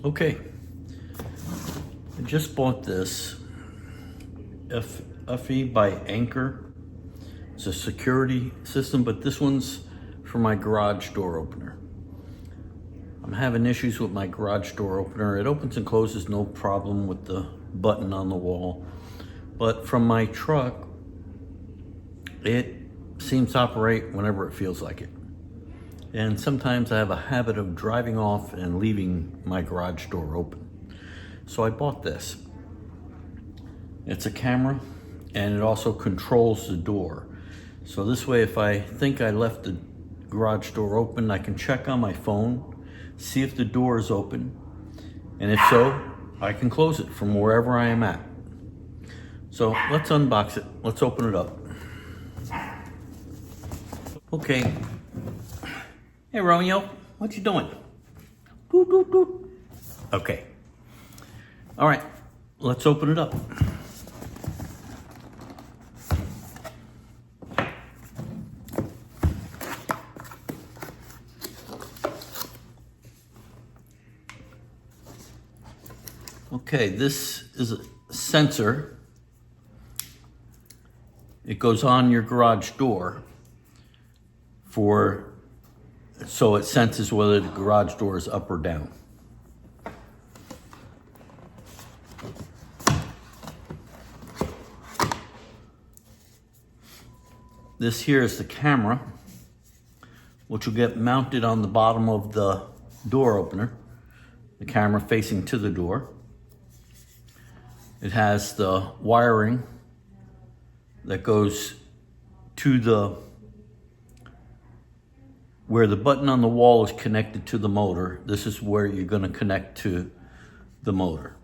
Okay, I just bought this EUFY by Anchor. It's a security system, but this one's for my garage door opener. I'm having issues with my garage door opener. It opens and closes no problem with the button on the wall, but from my truck, it seems to operate whenever it feels like it. And sometimes I have a habit of driving off and leaving my garage door open. So I bought this. It's a camera and it also controls the door. So this way, if I think I left the garage door open, I can check on my phone, see if the door is open, and if so, I can close it from wherever I am at. So let's unbox it. Let's open it up. Okay. Hey Romeo, what you doing? Doot, doot, doot. Okay. All right, let's open it up. Okay, this is a sensor. It goes on your garage door so it senses whether the garage door is up or down. This here is the camera, which will get mounted on the bottom of the door opener, the camera facing to the door. It has the wiring that goes to where the button on the wall is connected to the motor. This is where you're going to connect to the motor.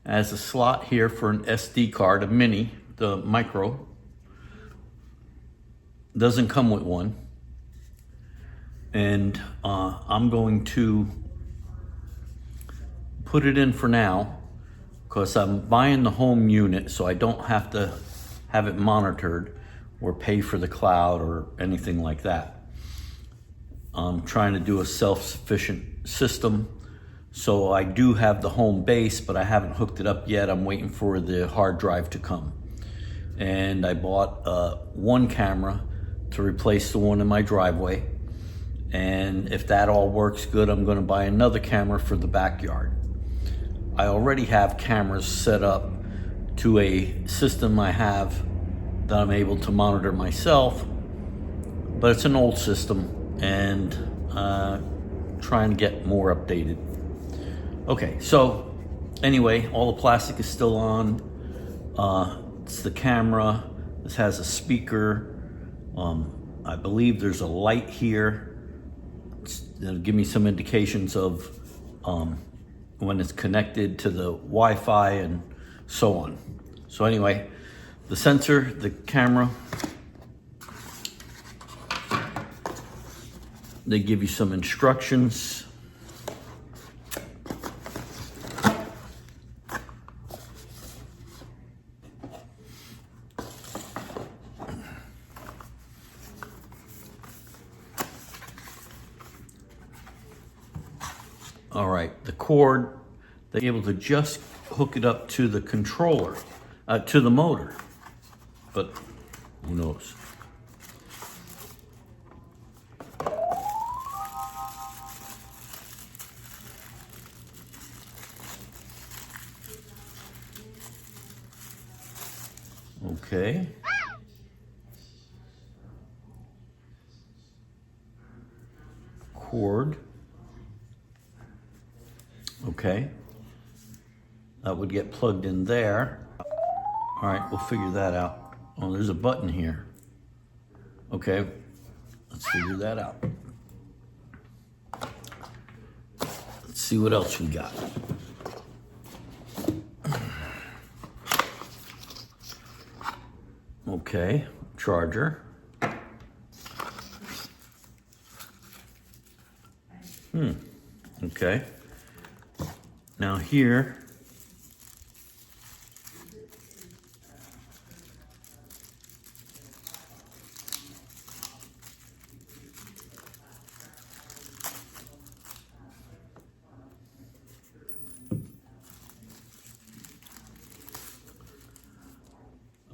It has a slot here for an SD card, a mini, the micro. Doesn't come with one. And I'm going to put it in for now because I'm buying the home unit, so I don't have to have it monitored or pay for the cloud or anything like that. I'm trying to do a self-sufficient system. So I do have the home base, but I haven't hooked it up yet. I'm waiting for the hard drive to come. And I bought one camera to replace the one in my driveway. And if that all works good, I'm gonna buy another camera for the backyard. I already have cameras set up to a system I have that I'm able to monitor myself, but it's an old system and trying to get more updated. Okay, so anyway, all the plastic is still on. It's the camera. This has a speaker. I believe there's a light here. It'll give me some indications of when it's connected to the Wi-Fi and so on. So anyway, the sensor, the camera, they give you some instructions. All right, the cord, they're able to just hook it up to the controller, to the motor, but who knows? Okay. Cord. Okay. That would get plugged in there. All right, we'll figure that out. Oh, there's a button here. Okay, let's figure that out. Let's see what else we got. Okay, charger. Okay. Now here,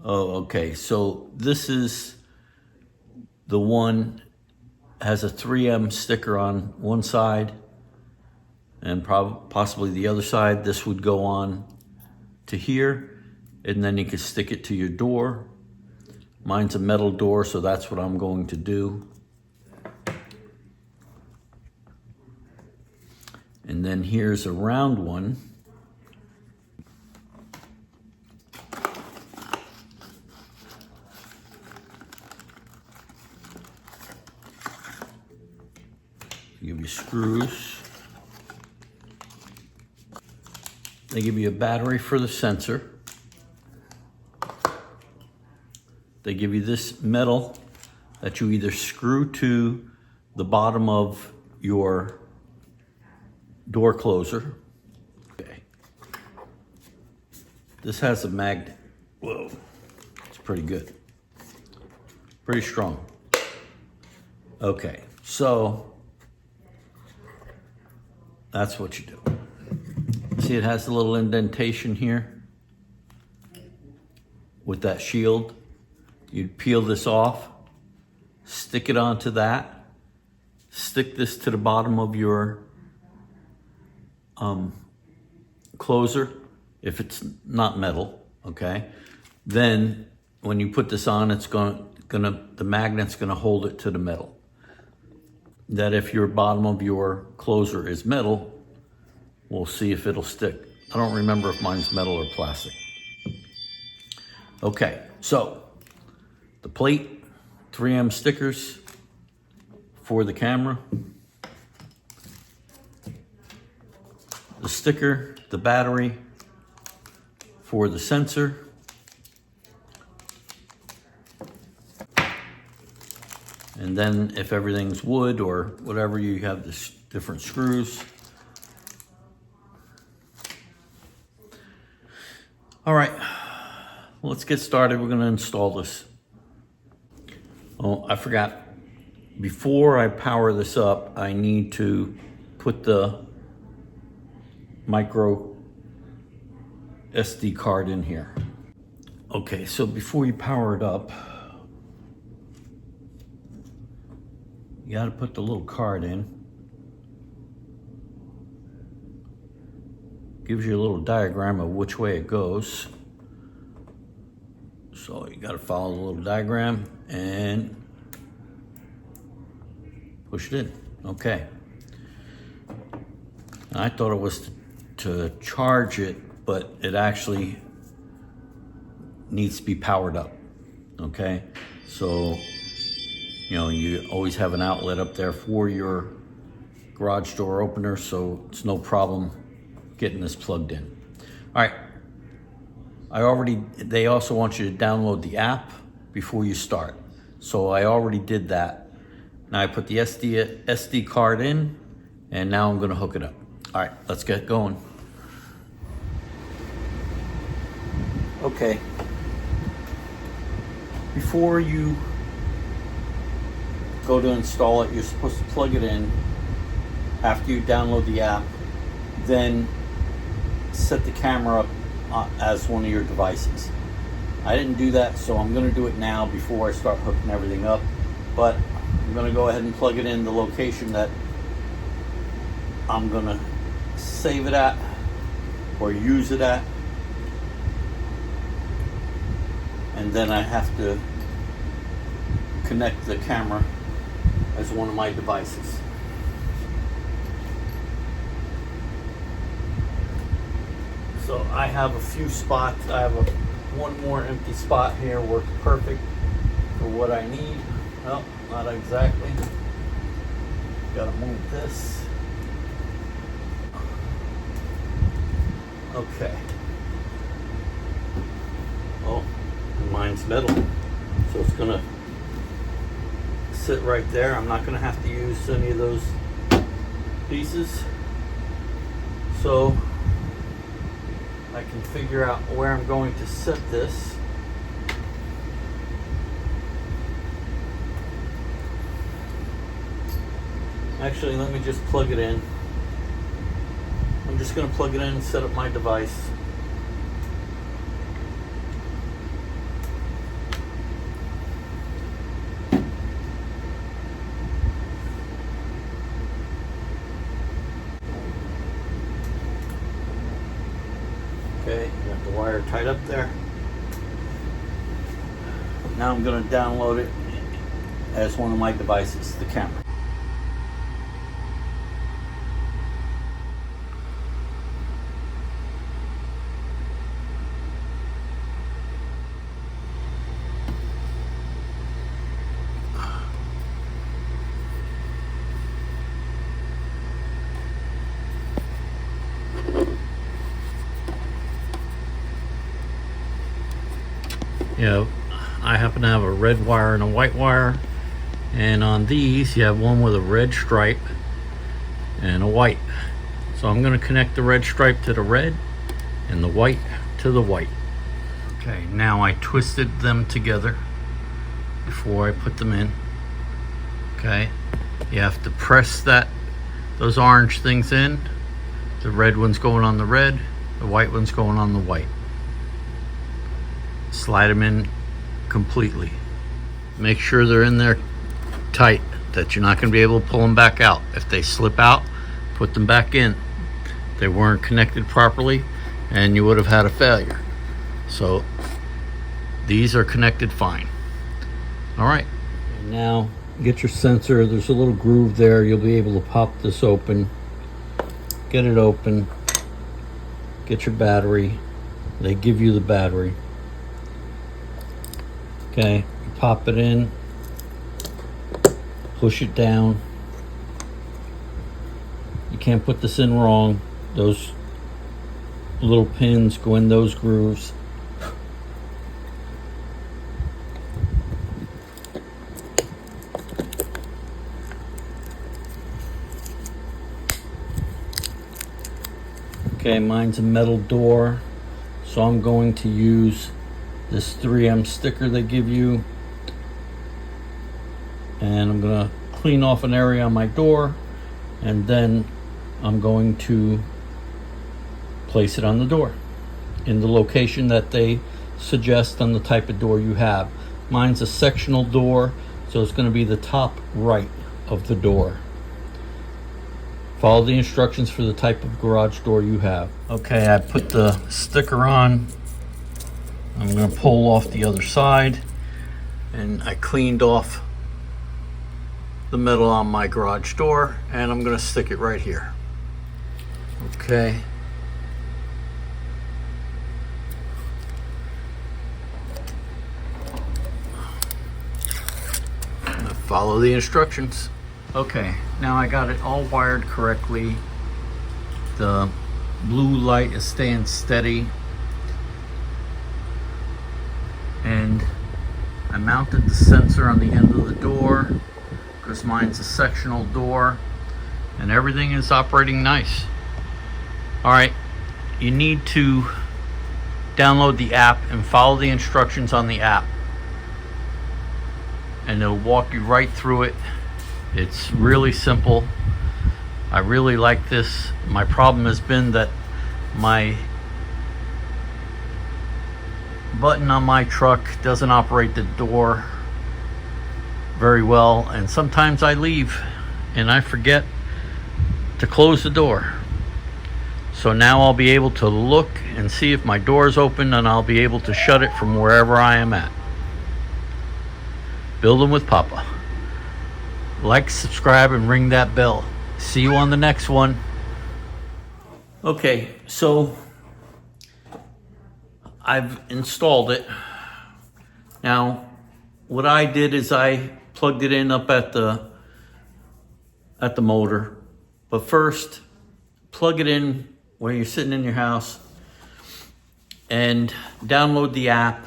Oh, okay. So this is the one has a 3M sticker on one side and possibly the other side. This would go on to here, and then you could stick it to your door. Mine's a metal door, so that's what I'm going to do. And then here's a round one. Give you screws. They give you a battery for the sensor. They give you this metal that you either screw to the bottom of your door closer. Okay. This has a magnet. Whoa, it's pretty good. Pretty strong. Okay, so that's what you do. See, it has a little indentation here with that shield. You'd peel this off, stick it onto that, stick this to the bottom of your closer, if it's not metal, okay? Then when you put this on, it's the magnet's gonna hold it to the metal. That if your bottom of your closer is metal, we'll see if it'll stick. I don't remember if mine's metal or plastic. Okay, so the plate, 3M stickers for the camera, the sticker, the battery for the sensor, and then if everything's wood or whatever, you have the different screws. All right, let's get started. We're gonna install this. Oh, I forgot. Before I power this up, I need to put the micro SD card in here. Okay, so before you power it up, you gotta put the little card in. Gives you a little diagram of which way it goes. So you gotta follow the little diagram and push it in. Okay. I thought it was to charge it, but it actually needs to be powered up. Okay. So, you know, you always have an outlet up there for your garage door opener, so it's no problem getting this plugged in. All right. They also want you to download the app before you start. So I already did that. Now I put the SD card in, and now I'm gonna hook it up. All right, let's get going. Okay. Before you go to install it, you're supposed to plug it in after you download the app, then set the camera up as one of your devices. I didn't do that, so I'm going to do it now before I start hooking everything up, but I'm going to go ahead and plug it in the location that I'm going to save it at or use it at, and then I have to connect the camera as one of my devices. So I have a few spots. I have one more empty spot here, works perfect for what I need. No, not exactly. Gotta move this. Okay. Oh, and mine's metal, so it's gonna sit right there. I'm not gonna have to use any of those pieces. So I can figure out where I'm going to set this. Actually, let me just plug it in. I'm just going to plug it in and set up my device. Okay, got the wire tied up there. Now I'm going to download it as one of my devices, the camera. Yeah, I happen to have a red wire and a white wire, and on these you have one with a red stripe and a white. So I'm going to connect the red stripe to the red and the white to the white. Okay, now I twisted them together before I put them in. Okay, you have to press those orange things in. The red one's going on the red, the white one's going on the white. Slide them in completely. Make sure they're in there tight, that you're not going to be able to pull them back out. If they slip out, put them back in. They weren't connected properly and you would have had a failure. So these are connected fine. All right, and now get your sensor. There's a little groove there. You'll be able to pop this open, get it open, get your battery. They give you the battery. Okay, you pop it in, push it down. You can't put this in wrong. Those little pins go in those grooves. Okay, mine's a metal door, so I'm going to use this 3M sticker they give you, and I'm going to clean off an area on my door, and then I'm going to place it on the door in the location that they suggest on the type of door you have. Mine's a sectional door, so it's going to be the top right of the door. Follow the instructions for the type of garage door you have. Okay, I put the sticker on. I'm going to pull off the other side, and I cleaned off the metal on my garage door, and I'm going to stick it right here. Okay. Follow the instructions. Okay, now I got it all wired correctly. The blue light is staying steady. And I mounted the sensor on the end of the door because mine's a sectional door, and everything is operating nice. All right, you need to download the app and follow the instructions on the app, and it'll walk you right through it. It's really simple. I really like this. My problem has been that my button on my truck doesn't operate the door very well, and sometimes I leave and I forget to close the door. So now I'll be able to look and see if my door is open, and I'll be able to shut it from wherever I am at. Building with Papa. Like, subscribe, and ring that bell. See you on the next one. Okay, so I've installed it. Now, what I did is I plugged it in up at the motor. But first, plug it in where you're sitting in your house and download the app.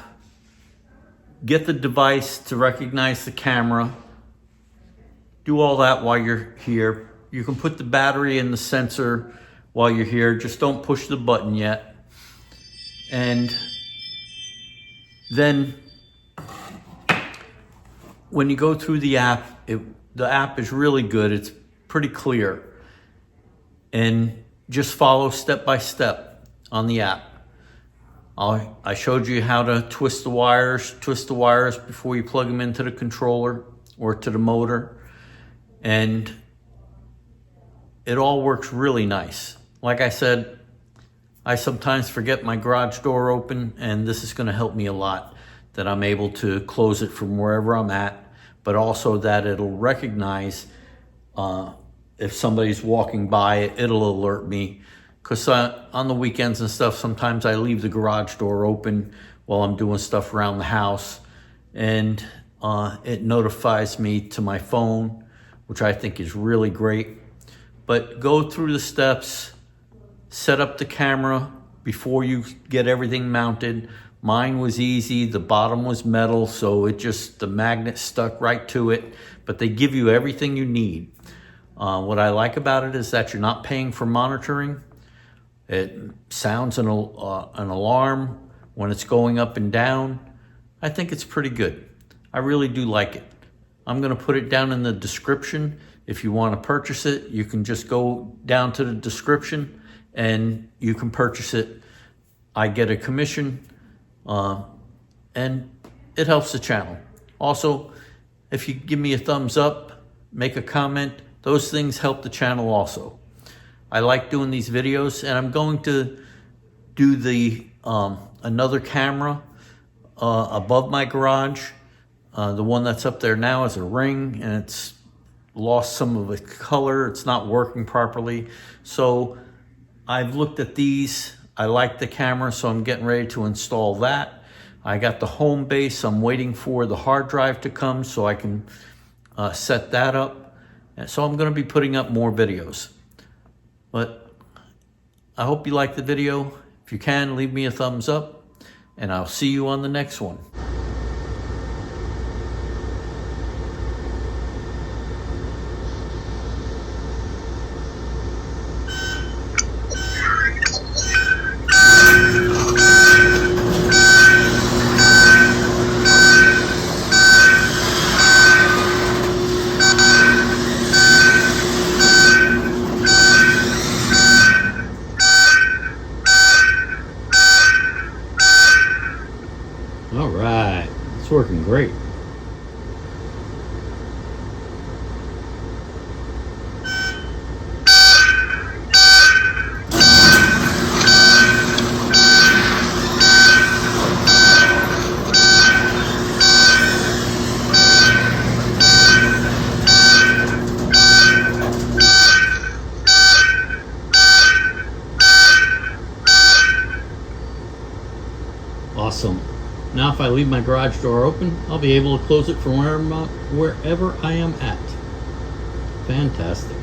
Get the device to recognize the camera. Do all that while you're here. You can put the battery in the sensor while you're here. Just don't push the button yet. And then when you go through the app, the app is really good. It's pretty clear. And just follow step by step on the app. I showed you how to twist the wires before you plug them into the controller or to the motor. And it all works really nice. Like I said, I sometimes forget my garage door open, and this is going to help me a lot, that I'm able to close it from wherever I'm at, but also that it'll recognize if somebody's walking by, it'll alert me. Because on the weekends and stuff, sometimes I leave the garage door open while I'm doing stuff around the house, and it notifies me to my phone, which I think is really great. But go through the steps, set up the camera before you get everything mounted. Mine was easy, the bottom was metal, so the magnet stuck right to it, but they give you everything you need. What I like about it is that you're not paying for monitoring. It sounds an alarm when it's going up and down. I think it's pretty good. I really do like it. I'm gonna put it down in the description. If you wanna purchase it, you can just go down to the description and you can purchase it. I get a commission, and it helps the channel. Also, if you give me a thumbs up, make a comment, those things help the channel also. I like doing these videos, and I'm going to do the another camera above my garage. The one that's up there now is a ring, and it's lost some of its color. It's not working properly. So I've looked at these. I like the camera, so I'm getting ready to install that. I got the home base. I'm waiting for the hard drive to come so I can set that up. And so I'm going to be putting up more videos. But I hope you like the video. If you can, leave me a thumbs up, and I'll see you on the next one. All right, it's working great. Awesome. Now if I leave my garage door open, I'll be able to close it from wherever I am at. Fantastic.